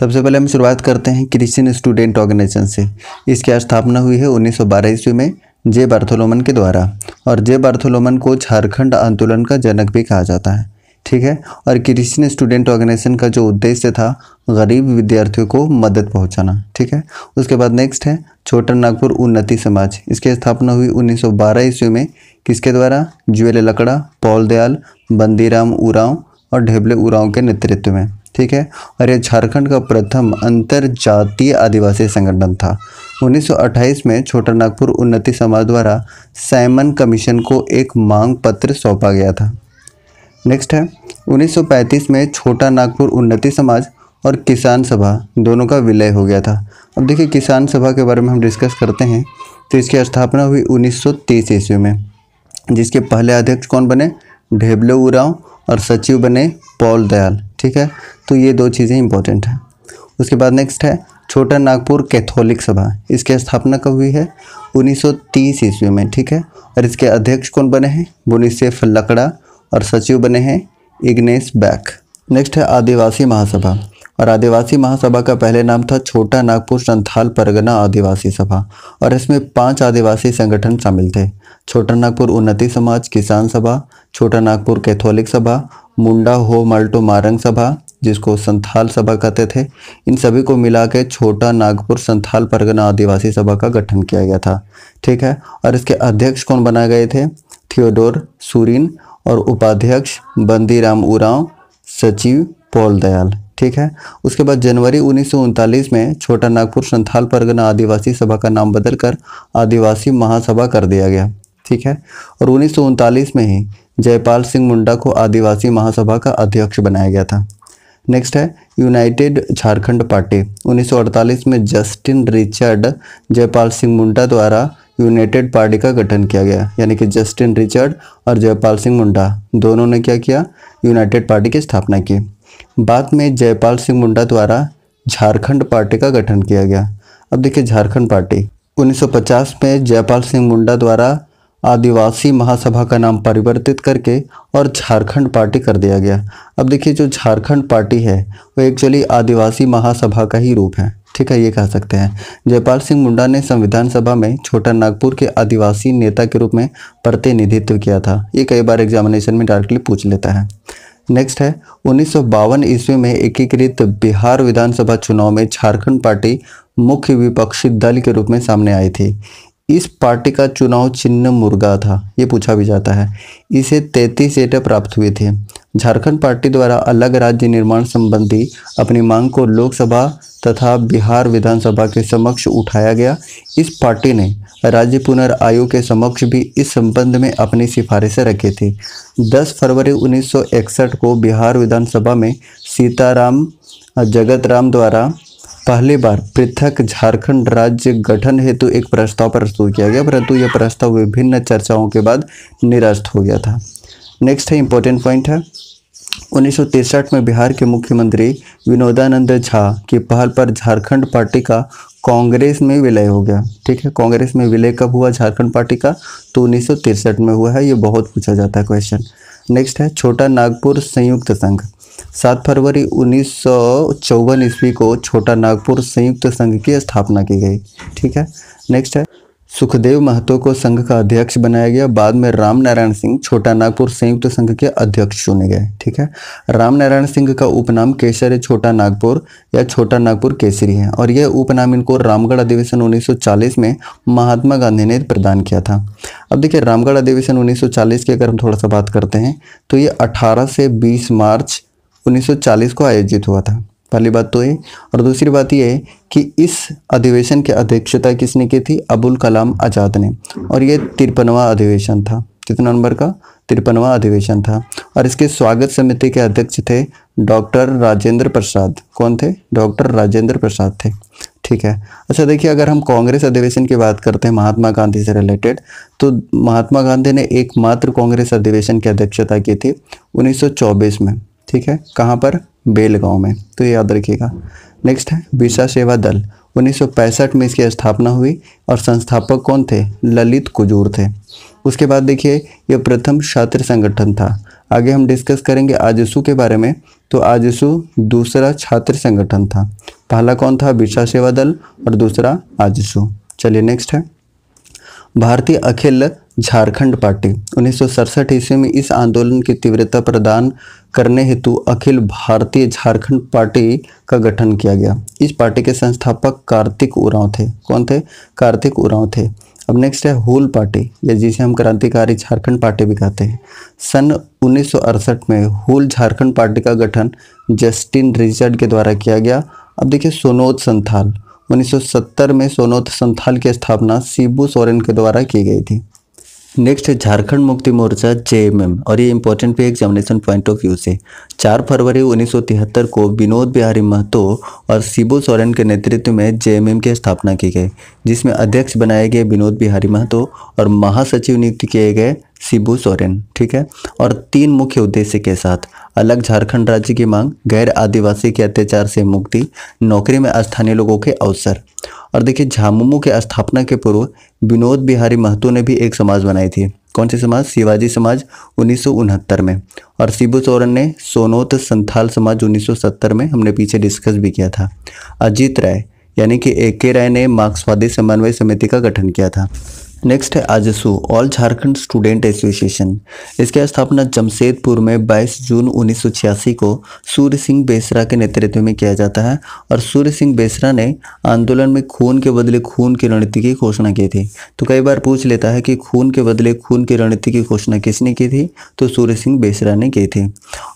सबसे पहले हम शुरुआत करते हैं क्रिश्चियन स्टूडेंट ऑर्गेनाइजेशन से। इसकी स्थापना हुई है 1912 ईस्वी में जे बार्थोलोमन के द्वारा, और जे बार्थोलोमन को झारखंड आंदोलन का जनक भी कहा जाता है। ठीक है। और क्रिश्चियन स्टूडेंट ऑर्गेनाइजेशन का जो उद्देश्य था, गरीब विद्यार्थियों को मदद पहुंचाना। ठीक है। उसके बाद नेक्स्ट है छोटा नागपुर उन्नति समाज। इसकी स्थापना हुई 1912 ईस्वी में किसके द्वारा? ज्वेल लकड़ा, पॉल दयाल, बंदीराम उरांव और ढेबले उरांव के नेतृत्व में। ठीक है। और यह झारखंड का प्रथम अंतर जातीय आदिवासी संगठन था। 1928 में छोटा नागपुर उन्नति समाज द्वारा साइमन कमीशन को एक मांग पत्र सौंपा गया था। नेक्स्ट है 1935 में छोटा नागपुर उन्नति समाज और किसान सभा दोनों का विलय हो गया था। अब देखिए किसान सभा के बारे में हम डिस्कस करते हैं। तो इसकी स्थापना हुई 1930 ईस्वी में, जिसके पहले अध्यक्ष कौन बने? ढेबले उरांव, और सचिव बने पॉल दयाल। ठीक है। तो ये दो चीज़ें इंपॉर्टेंट हैं। उसके बाद नेक्स्ट है छोटा नागपुर कैथोलिक सभा। इसकी स्थापना कब हुई है? 1930 ईस्वी में। ठीक है। और इसके अध्यक्ष कौन बने हैं? बोनीसेफ लकड़ा, और सचिव बने हैं इग्नेस बैक। नेक्स्ट है आदिवासी महासभा, और आदिवासी महासभा का पहले नाम था छोटा नागपुर संथाल परगना आदिवासी सभा, और इसमें 5 आदिवासी संगठन शामिल थे। छोटा नागपुर उन्नति समाज, किसान सभा, छोटा नागपुर कैथोलिक सभा, मुंडा हो माल्टो मारंग सभा जिसको संथाल सभा कहते थे। इन सभी को मिला के छोटा नागपुर संथाल परगना आदिवासी सभा का गठन किया गया था। ठीक है। और इसके अध्यक्ष कौन बनाए गए थे? थियोडोर सूरिन, और उपाध्यक्ष बंदीराम उरांव, सचिव पॉल दयाल। ठीक है। उसके बाद जनवरी 1939 में छोटा नागपुर संथाल परगना आदिवासी सभा का नाम बदलकर आदिवासी महासभा कर दिया गया। ठीक है। और 1939 में ही जयपाल सिंह मुंडा को आदिवासी महासभा का अध्यक्ष बनाया गया था। नेक्स्ट है यूनाइटेड झारखंड पार्टी। 1948 में जस्टिन रिचर्ड जयपाल सिंह मुंडा द्वारा यूनाइटेड पार्टी का गठन किया गया, यानी कि जस्टिन रिचर्ड और जयपाल सिंह मुंडा दोनों ने क्या किया? यूनाइटेड पार्टी की स्थापना की। बाद में जयपाल सिंह मुंडा द्वारा झारखंड पार्टी का गठन किया गया। अब देखिए झारखंड पार्टी 1950 में जयपाल सिंह मुंडा द्वारा आदिवासी महासभा का नाम परिवर्तित करके और झारखंड पार्टी कर दिया गया। अब देखिए जो झारखंड पार्टी है वो एक्चुअली आदिवासी महासभा का ही रूप है। ठीक है, ये कह सकते हैं। जयपाल सिंह मुंडा ने संविधान सभा में छोटा नागपुर के आदिवासी नेता के रूप में प्रतिनिधित्व किया था। ये कई बार एग्जामिनेशन में डायरेक्टली पूछ लेता है। नेक्स्ट है 1952 ईस्वी में एकीकृत बिहार विधानसभा चुनाव में झारखंड पार्टी मुख्य विपक्षी दल के रूप में सामने आई थी। इस पार्टी का चुनाव चिन्ह मुर्गा था, ये पूछा भी जाता है। इसे 33 सीटें प्राप्त हुई थी। झारखंड पार्टी द्वारा अलग राज्य निर्माण संबंधी अपनी मांग को लोकसभा तथा बिहार विधानसभा के समक्ष उठाया गया। इस पार्टी ने राज्य पुनर्आयोग के समक्ष भी इस संबंध में अपनी सिफारिशें रखी थी। 10 फरवरी 1961 को बिहार विधानसभा में सीताराम जगत राम द्वारा पहली बार पृथक झारखंड राज्य गठन हेतु एक प्रस्ताव प्रस्तुत किया गया, परंतु यह प्रस्ताव विभिन्न चर्चाओं के बाद निरस्त हो गया था। नेक्स्ट है इंपॉर्टेंट पॉइंट है 1963 में बिहार के मुख्यमंत्री विनोदानंद झा की पहल पर झारखंड पार्टी का कांग्रेस में विलय हो गया। ठीक है, कांग्रेस में विलय कब हुआ झारखंड पार्टी का? तो 1963 में हुआ है। ये बहुत पूछा जाता है क्वेश्चन। नेक्स्ट है छोटा नागपुर संयुक्त संघ। 7 फरवरी 1954 ईस्वी को छोटा नागपुर संयुक्त संघ की स्थापना की गई। ठीक है। नेक्स्ट है सुखदेव महतो को संघ का अध्यक्ष बनाया गया। बाद में राम नारायण सिंह छोटा नागपुर संयुक्त संघ के अध्यक्ष चुने गए। ठीक है। राम नारायण सिंह का उपनाम केसरी छोटा नागपुर या छोटा नागपुर केसरी है, और यह उपनाम इनको रामगढ़ अधिवेशन 1940 में महात्मा गांधी ने प्रदान किया था। अब देखिए रामगढ़ अधिवेशन 1940 की अगर हम थोड़ा सा बात करते हैं तो ये 18 से 20 मार्च 1940 को आयोजित हुआ था। पहली बात तो ये, और दूसरी बात ये कि इस अधिवेशन की अध्यक्षता किसने की थी? अबुल कलाम आज़ाद ने, और ये 53वां अधिवेशन था। कितना नंबर का? 53वां अधिवेशन था। और इसके स्वागत समिति के अध्यक्ष थे डॉक्टर राजेंद्र प्रसाद। कौन थे? डॉक्टर राजेंद्र प्रसाद थे। ठीक है। अच्छा देखिए अगर हम कांग्रेस अधिवेशन की बात करते हैं महात्मा गांधी से रिलेटेड, तो महात्मा गांधी ने एकमात्र कांग्रेस अधिवेशन की अध्यक्षता की थी 1924 में। ठीक है, कहाँ पर? बेलगांव में, तो ये याद रखिएगा। नेक्स्ट है बिरसा सेवा दल। 1965 में इसकी स्थापना हुई और संस्थापक कौन थे? ललित कुजूर थे। उसके बाद देखिए यह प्रथम छात्र संगठन था। आगे हम डिस्कस करेंगे आजसू के बारे में। तो आजसू दूसरा छात्र संगठन था। पहला कौन था? बिरसा सेवा दल और दूसरा आजसू। चलिए नेक्स्ट है भारतीय अखिल झारखंड पार्टी। 1967 ईस्वी में इस आंदोलन की तीव्रता प्रदान करने हेतु अखिल भारतीय झारखंड पार्टी का गठन किया गया। इस पार्टी के संस्थापक कार्तिक उरांव थे। कौन थे? कार्तिक उरांव थे। अब नेक्स्ट है हूल पार्टी, या जिसे हम क्रांतिकारी झारखंड पार्टी भी कहते हैं। सन 1968 में हूल झारखंड पार्टी का गठन जस्टिन रिचर्ड के द्वारा किया गया। अब देखिए सोनोत संथाल, 1970 में सोनोत संथाल की स्थापना शिबू सोरेन के द्वारा की गई थी। नेक्स्ट है झारखंड मुक्ति मोर्चा जेएमएम, और ये इंपॉर्टेंट भी एग्जामिनेशन पॉइंट ऑफ व्यू से। 4 फरवरी 1973 को विनोद बिहारी महतो और शिबू सोरेन के नेतृत्व में जेएमएम की स्थापना की गई, जिसमें अध्यक्ष बनाए गए विनोद बिहारी महतो और महासचिव नियुक्त किए गए शिबू सोरेन। ठीक है, और 3 मुख्य उद्देश्य के साथ: अलग झारखंड राज्य की मांग, गैर आदिवासी के अत्याचार से मुक्ति, नौकरी में स्थानीय लोगों के अवसर। और देखिए झामुमो के स्थापना के पूर्व विनोद बिहारी महतो ने भी एक समाज बनाई थी। कौन सी समाज? शिवाजी समाज 1969 में। और शिबू सोरेन ने सोनोत संथाल समाज 1970 में, हमने पीछे डिस्कस भी किया था। अजीत राय यानी कि AK राय ने मार्क्सवादी समन्वय समिति का गठन किया था। नेक्स्ट है AJSU, all Jharkhand student association. इसकी स्थापना जमशेदपुर में 22 जून 1986 को सूर्य सिंह बेसरा के नेतृत्व में किया जाता है। और सूर्य सिंह बेसरा ने आंदोलन में खून के बदले खून की रणनीति की घोषणा की थी। तो कई बार पूछ लेता है कि खून के बदले खून की रणनीति की घोषणा किसने की थी? तो सूर्य सिंह बेसरा ने की थी।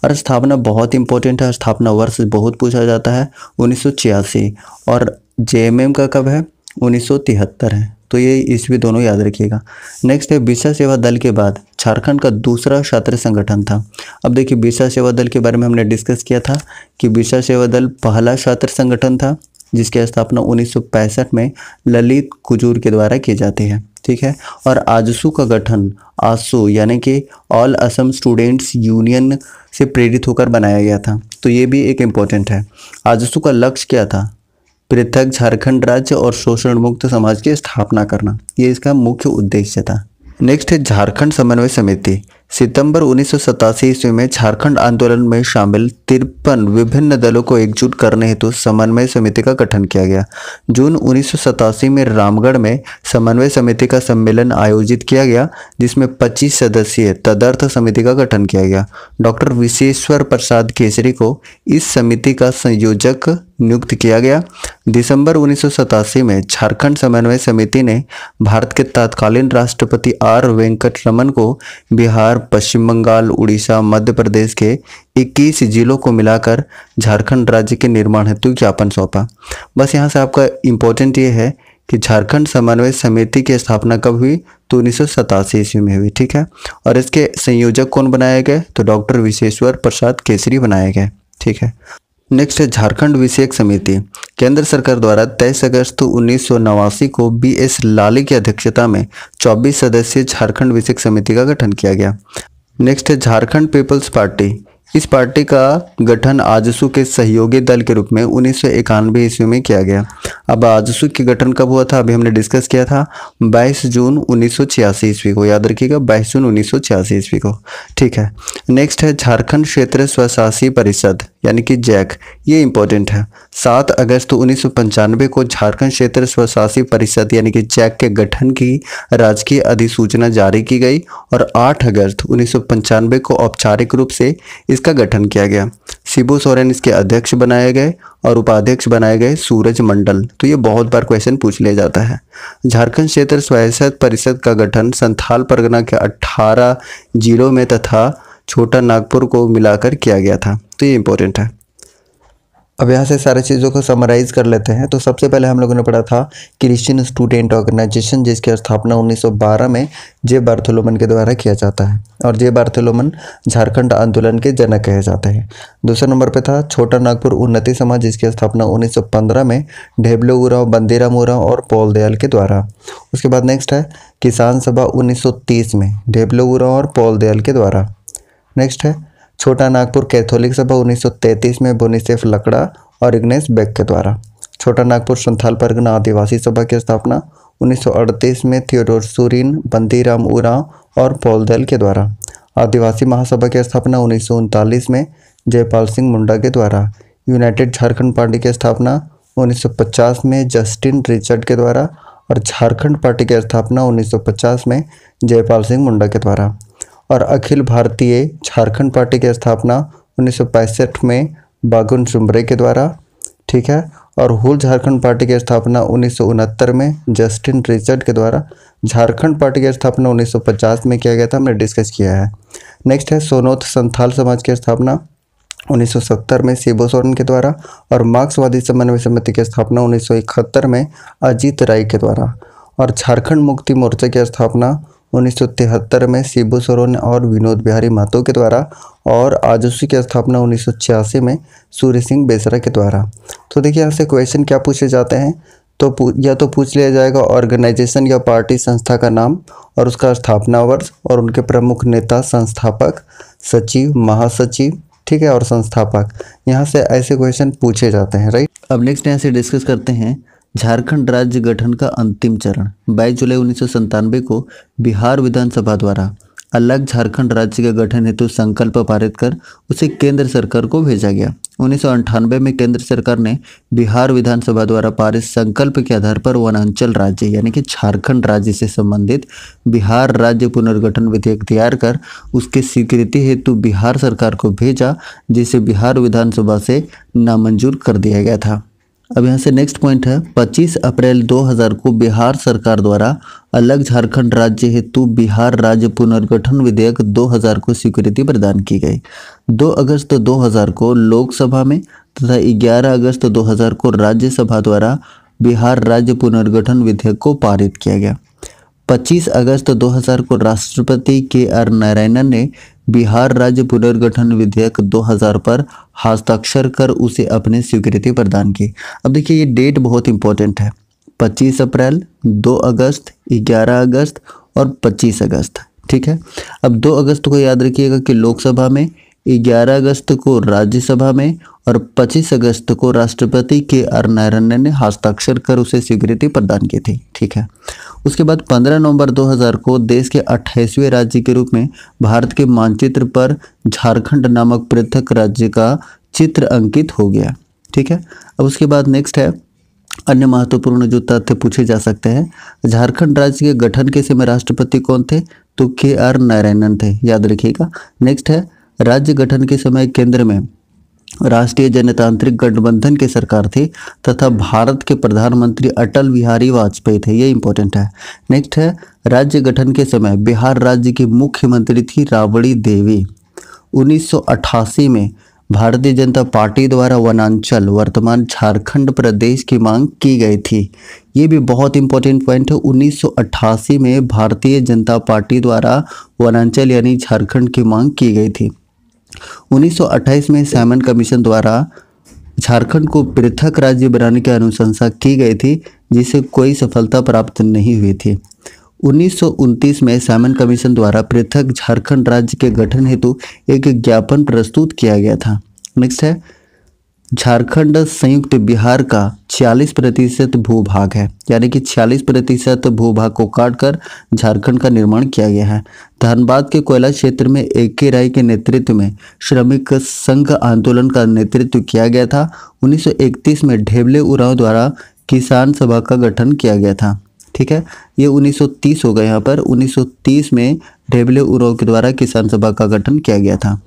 और स्थापना बहुत इंपॉर्टेंट है, स्थापना वर्ष बहुत पूछा जाता है, 1986। और जेएमएम का कब है? 1973 है। तो ये ईस्वी दोनों याद रखिएगा। नेक्स्ट है बिरसा सेवा दल के बाद झारखंड का दूसरा छात्र संगठन था। अब देखिए बिरसा सेवा दल के बारे में हमने डिस्कस किया था कि बिरसा सेवा दल पहला छात्र संगठन था, जिसकी स्थापना 1965 में ललित कुजूर के द्वारा की जाती है। ठीक है, और आजसू का गठन आसू यानी कि ऑल असम स्टूडेंट्स यूनियन से प्रेरित होकर बनाया गया था। तो ये भी एक इम्पोर्टेंट है। आजसू का लक्ष्य क्या था? पृथक झारखंड राज्य और शोषण मुक्त समाज की स्थापना करना, ये इसका मुख्य उद्देश्य था। नेक्स्ट है झारखंड समन्वय समिति। सितंबर 1987 ईस्वी में झारखंड आंदोलन में शामिल 53 विभिन्न दलों को एकजुट करने हेतु समन्वय समिति का गठन किया गया। जून 1987 में रामगढ़ में समन्वय समिति का सम्मेलन आयोजित किया गया, जिसमें 25 सदस्यीय तदर्थ समिति का गठन किया गया। डॉक्टर विशेश्वर प्रसाद केसरी को इस समिति का संयोजक नियुक्त किया गया। दिसंबर 1987 में झारखंड समन्वय समिति ने भारत के तत्कालीन राष्ट्रपति R वेंकट रमन को बिहार, पश्चिम बंगाल, उड़ीसा, मध्य प्रदेश के 21 जिलों को मिलाकर झारखंड राज्य के निर्माण हेतु ज्ञापन सौंपा। बस यहाँ से आपका इम्पोर्टेंट ये है कि झारखंड समन्वय समिति की स्थापना कब हुई? तो 1987 ईस्वी में हुई। ठीक है, और इसके संयोजक कौन बनाए गए? तो डॉक्टर विशेश्वर प्रसाद केसरी बनाए गए। ठीक है, नेक्स्ट है झारखंड विषयक समिति। केंद्र सरकार द्वारा 23 अगस्त 1989 को BS लाली की अध्यक्षता में 24 सदस्यीय झारखंड विषयक समिति का गठन किया गया। नेक्स्ट है झारखंड पीपल्स पार्टी। इस पार्टी का गठन आजसू के सहयोगी दल के रूप में 1991 ईस्वी में किया गया। अब आजसू के गठन कब हुआ था? अभी हमने डिस्कस किया था 22 जून 1986 ईस्वी को, याद रखिएगा 22 जून 1986 ईस्वी को। ठीक है, नेक्स्ट है झारखंड क्षेत्र स्वशासी परिषद यानी कि जैक। ये इंपॉर्टेंट है। 7 अगस्त 1995 को झारखंड क्षेत्र स्वशासी परिषद यानी कि जैक के गठन की राजकीय अधिसूचना जारी की गई और 8 अगस्त 1995 को औपचारिक रूप से इसका गठन किया गया। शिबू सोरेन इसके अध्यक्ष बनाए गए और उपाध्यक्ष बनाए गए सूरज मंडल। तो ये बहुत बार क्वेश्चन पूछ लिया जाता है। झारखंड क्षेत्र स्वायत्त परिषद का गठन संथाल परगना के 18 जिलों में तथा छोटा नागपुर को मिलाकर किया गया था। तो ये इंपॉर्टेंट है। अब यहाँ से सारी चीज़ों को समराइज कर लेते हैं। तो सबसे पहले हम लोगों ने पढ़ा था क्रिश्चियन स्टूडेंट ऑर्गेनाइजेशन, जिसकी स्थापना 1912 में जे बार्थोलोमन के द्वारा किया जाता है और जे बार्थोलोमन झारखंड आंदोलन के जनक कहे जाते हैं। दूसरे नंबर पे था छोटा नागपुर उन्नति समाज, जिसकी स्थापना 1915 में ढेबले उरांव, बंदीराम उरांव और पॉल दयाल के द्वारा। उसके बाद नेक्स्ट है किसान सभा 1930 में ढेबले उरांव और पॉल दयाल के द्वारा। नेक्स्ट है छोटा नागपुर कैथोलिक सभा 1933 में बोनीसेफ लकड़ा और इग्नेस बेक के द्वारा। छोटा नागपुर संथाल परगना आदिवासी सभा की स्थापना 1938 में थियोडोर सुरीन, बंदीराम उरांव और पॉल दयाल के द्वारा। आदिवासी महासभा की स्थापना 1939 में जयपाल सिंह मुंडा के द्वारा। यूनाइटेड झारखंड पार्टी की स्थापना 1950 में जस्टिन रिचर्ड के द्वारा और झारखंड पार्टी की स्थापना 1950 में जयपाल सिंह मुंडा के द्वारा। और अखिल भारतीय झारखंड पार्टी की स्थापना 1965 में बागुन सुम्बरे के द्वारा। ठीक है। और होल झारखंड पार्टी की स्थापना 1969 में जस्टिन रिचर्ड के द्वारा। झारखंड पार्टी की स्थापना 1950 में किया गया था, हमने डिस्कस किया है। नेक्स्ट है सोनोथ संथाल समाज की स्थापना 1970 में शिबू सोरेन के द्वारा और मार्क्सवादी समन्वय समिति की स्थापना 1971 में अजीत राय के द्वारा। और झारखंड मुक्ति मोर्चा की स्थापना 1973 में शिबू सोरेन और विनोद बिहारी महतो के द्वारा और आजसू की स्थापना 1986 में सूर्य सिंह बेसरा के द्वारा। तो देखिए यहाँ से क्वेश्चन क्या पूछे जाते हैं, तो या तो पूछ लिया जाएगा ऑर्गेनाइजेशन या पार्टी संस्था का नाम और उसका स्थापना वर्ष और उनके प्रमुख नेता, संस्थापक, सचिव, महासचिव, ठीक है, और संस्थापक। यहाँ से ऐसे क्वेश्चन पूछे जाते हैं, राइट। अब नेक्स्ट यहाँ से डिस्कस करते हैं झारखंड राज्य गठन का अंतिम चरण। 22 जुलाई 1997 को बिहार विधानसभा द्वारा अलग झारखंड राज्य के गठन हेतु संकल्प पारित कर उसे केंद्र सरकार को भेजा गया। 1998 में केंद्र सरकार ने बिहार विधानसभा द्वारा पारित संकल्प के आधार पर वनांचल राज्य यानी कि झारखंड राज्य से संबंधित बिहार राज्य पुनर्गठन विधेयक तैयार कर उसके स्वीकृति हेतु बिहार सरकार को भेजा, जिसे बिहार विधानसभा से नामंजूर कर दिया गया था। अब यहाँ से नेक्स्ट पॉइंट है 25 अप्रैल 2000 को बिहार सरकार द्वारा अलग झारखंड राज्य हेतु बिहार राज्य पुनर्गठन विधेयक 2000 को स्वीकृति प्रदान की गई। 2 अगस्त 2000 को लोकसभा में तथा 11 अगस्त 2000 को राज्यसभा द्वारा बिहार राज्य पुनर्गठन विधेयक को पारित किया गया। 25 अगस्त 2000 को राष्ट्रपति KR नारायणन ने बिहार राज्य पुनर्गठन विधेयक 2000 पर हस्ताक्षर कर उसे अपनी स्वीकृति प्रदान की। अब देखिए ये डेट बहुत इंपॉर्टेंट है, 25 अप्रैल, 2 अगस्त, 11 अगस्त और 25 अगस्त। ठीक है। अब 2 अगस्त को याद रखिएगा कि लोकसभा में, 11 अगस्त को राज्यसभा में और 25 अगस्त को राष्ट्रपति KR नारायणन ने हस्ताक्षर कर उसे स्वीकृति प्रदान की थी। ठीक है। उसके बाद 15 नवंबर 2000 को देश के 28वें राज्य के रूप में भारत के मानचित्र पर झारखंड नामक पृथक राज्य का चित्र अंकित हो गया। ठीक है। अब उसके बाद नेक्स्ट है अन्य महत्वपूर्ण जो तथ्य पूछे जा सकते हैं। झारखंड राज्य के गठन के समय राष्ट्रपति कौन थे? तो KR नारायणन थे, याद रखिएगा। नेक्स्ट है राज्य गठन के समय केंद्र में राष्ट्रीय जनतांत्रिक गठबंधन की सरकार थी तथा भारत के प्रधानमंत्री अटल बिहारी वाजपेयी थे, ये इंपॉर्टेंट है। नेक्स्ट है राज्य गठन के समय बिहार राज्य की मुख्यमंत्री थी राबड़ी देवी। 1988 में भारतीय जनता पार्टी द्वारा वनांचल वर्तमान झारखंड प्रदेश की मांग की गई थी। ये भी बहुत इंपॉर्टेंट पॉइंट है। 1988 में भारतीय जनता पार्टी द्वारा वनांचल यानी झारखंड की मांग की गई थी। 1928 में सैमन कमीशन द्वारा झारखंड को पृथक राज्य बनाने की अनुशंसा की गई थी, जिसे कोई सफलता प्राप्त नहीं हुई थी। 1929 में सैमन कमीशन द्वारा पृथक झारखंड राज्य के गठन हेतु एक ज्ञापन प्रस्तुत किया गया था। नेक्स्ट है झारखंड संयुक्त बिहार का 46% भूभाग है, यानी कि 46% भूभाग को काटकर झारखंड का निर्माण किया गया है। धनबाद के कोयला क्षेत्र में AK राय के नेतृत्व में श्रमिक संघ आंदोलन का नेतृत्व किया गया था। 1931 में ढेबले उरांव द्वारा किसान सभा का गठन किया गया था। ठीक है, ये 1930 हो गया यहाँ पर। 1930 में ढेबले उरांव के द्वारा किसान सभा का गठन किया गया था।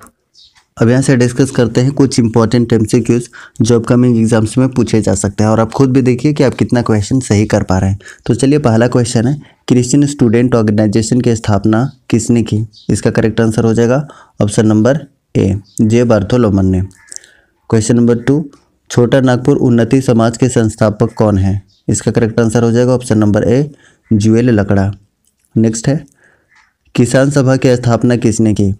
अब यहाँ से डिस्कस करते हैं कुछ इंपॉर्टेंट MCQs जो अपकमिंग एग्जाम्स में पूछे जा सकते हैं और आप खुद भी देखिए कि आप कितना क्वेश्चन सही कर पा रहे हैं। तो चलिए पहला क्वेश्चन है क्रिश्चियन स्टूडेंट ऑर्गेनाइजेशन की स्थापना किसने की? इसका करेक्ट आंसर हो जाएगा ऑप्शन नंबर A, जे बार्थोलोमन ने। क्वेश्चन नंबर 2 छोटा नागपुर उन्नति समाज के संस्थापक कौन है? इसका करेक्ट आंसर हो जाएगा option number A, Juel Lakra. Next है किसान सभा की स्थापना किसने की?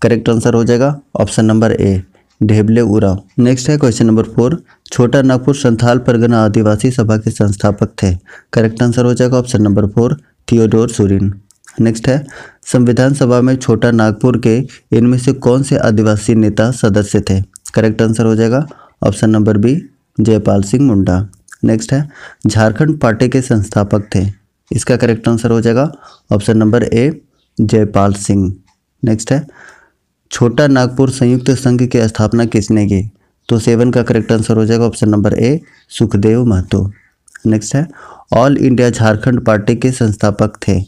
करेक्ट आंसर हो जाएगा option number A, Dheble Oraon. Next है क्वेश्चन नंबर 4 छोटा नागपुर संथाल परगना आदिवासी सभा के संस्थापक थे। करेक्ट आंसर हो जाएगा option number 4, Theodore Surin. Next है संविधान सभा में छोटा नागपुर के इनमें से कौन से आदिवासी नेता सदस्य थे? करेक्ट आंसर हो जाएगा option number B, Jaipal Singh Munda. Next है झारखंड पार्टी के संस्थापक थे। इसका करेक्ट आंसर हो जाएगा option number A, Jaipal Singh. Next है छोटा नागपुर संयुक्त संघ की स्थापना किसने की? तो 7 का करेक्ट आंसर हो जाएगा option number A Sukhdev Mahto. Next है ऑल इंडिया झारखंड पार्टी के संस्थापक थे?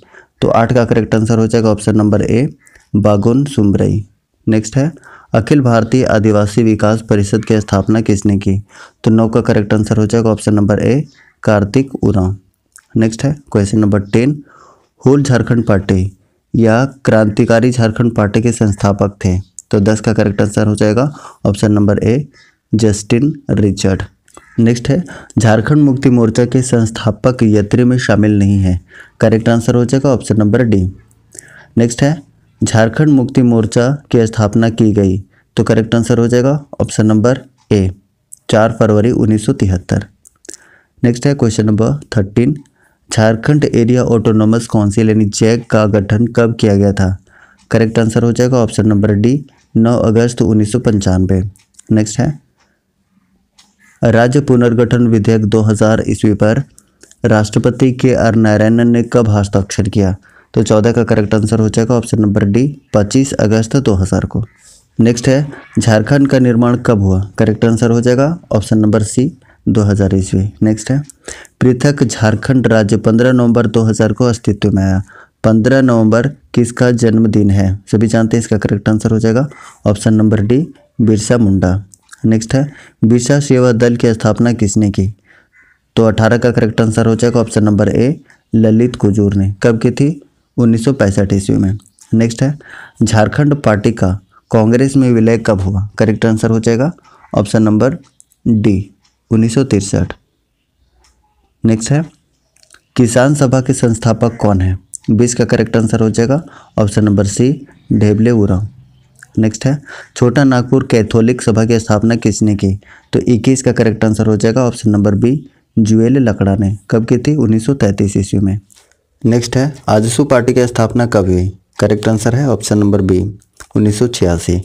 तो 8 का करेक्ट आंसर हो जाएगा option number A Bagun Sumrai. Next है अखिल भारतीय आदिवासी विकास परिषद की स्थापना किसने की? तो 9 का करेक्ट आंसर हो जाएगा option number A Kartik Oraon. Next है question number 10 whole Jharkhand party या क्रांतिकारी झारखंड पार्टी के संस्थापक थे? तो 10 का करेक्ट आंसर हो जाएगा ऑप्शन नंबर ए जस्टिन रिचर्ड। नेक्स्ट है झारखंड मुक्ति मोर्चा के संस्थापक यात्री में शामिल नहीं है? करेक्ट आंसर हो जाएगा ऑप्शन नंबर डी। नेक्स्ट है झारखंड मुक्ति मोर्चा की स्थापना की गई? तो करेक्ट आंसर हो जाएगा ऑप्शन नंबर ए 4 फरवरी 1973। नेक्स्ट है question number 13 Jharkhand area autonomous council यानी जैक का गठन कब किया गया था? करेक्ट आंसर हो जाएगा ऑप्शन नंबर डी 9 अगस्त 1995। नेक्स्ट है राज्य पुनर्गठन विधेयक 2000 ईस्वी पर राष्ट्रपति के आर नारायणन ने कब हस्ताक्षर किया? तो 14 का करेक्ट आंसर हो जाएगा ऑप्शन नंबर डी 25 अगस्त 2000 को। नेक्स्ट है झारखंड का निर्माण कब हुआ? करेक्ट आंसर हो जाएगा ऑप्शन नंबर सी 2000 ईस्वी। नेक्स्ट है पृथक झारखंड राज्य 15 नवंबर 2000 को अस्तित्व में आया। 15 नवंबर किसका जन्मदिन है? सभी जानते हैं, इसका करेक्ट आंसर हो जाएगा option number D Birsa Munda. Next है बिरसा सेवा दल की स्थापना किसने की? तो 18 का करेक्ट आंसर हो जाएगा ऑप्शन नंबर ए ललित कुजूर ने। कब की थी? 1965 ईस्वी में। नेक्स्ट है झारखंड पार्टी का कांग्रेस में विलय कब हुआ? करेक्ट आंसर हो जाएगा ऑप्शन नंबर डी 1963। नेक्स्ट है किसान सभा के संस्थापक कौन है? 20 का करेक्ट आंसर हो जाएगा option number C Dheble Oraon. Next है छोटा नागपुर कैथोलिक सभा की स्थापना किसने की? तो 21 का करेक्ट आंसर हो जाएगा ऑप्शन नंबर बी जुएल लकड़ा ने। कब की थी? 1933 ईस्वी में। नेक्स्ट है आजसू पार्टी की स्थापना कब हुई? करेक्ट आंसर है ऑप्शन नंबर बी 1986।